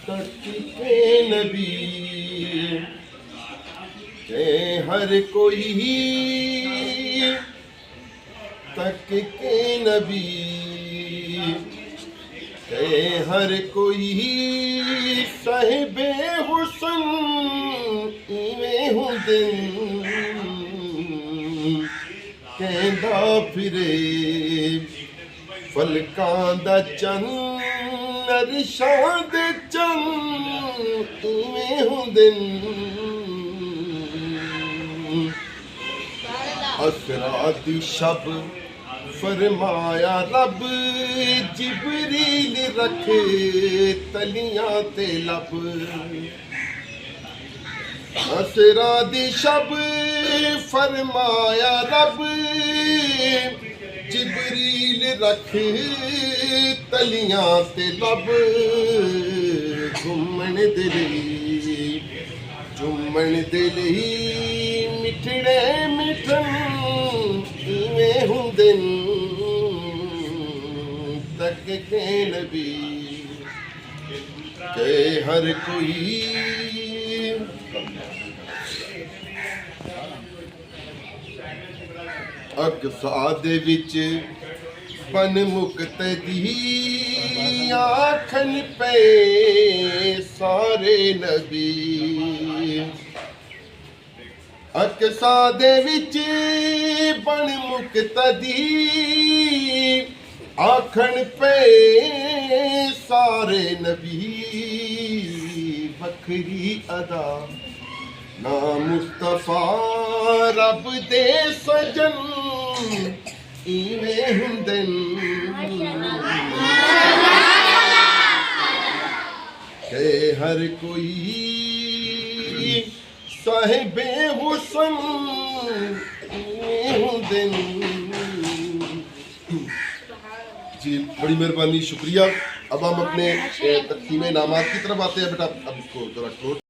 तकके नबी के हर कोई तकके नबी के हर कोई साहिबे हुसन इवें हुंदे कहंदा फिरे फलकां दा चन्न अरशां दे चन्न इवें हुंदे असरा दी शब फरमाया रब जिबरील रख तलियां ते लब असरा दी शब फरमाया रब जिबरील रख तलियां ते लब घूमन दे लई चुम्मन दे लई मिठड़े मिठन इवें हुंदे तकके नबी के हर कोई अकसा दे विच बन मुक्तदी आखन पे सारे नबी अकसा दे विच बन मुक्तदी आखन पे सारे नबी बखरी अदा ना मुस्तफा रब दे सजन इवें हुंदे के हर कोई साहिबे हुसन इवें हुंदे जी। बड़ी मेहरबानी, शुक्रिया। अब हम अपने तक़सीम इनामात की तरफ आते हैं। बेटा अब इसको जरा क्लोज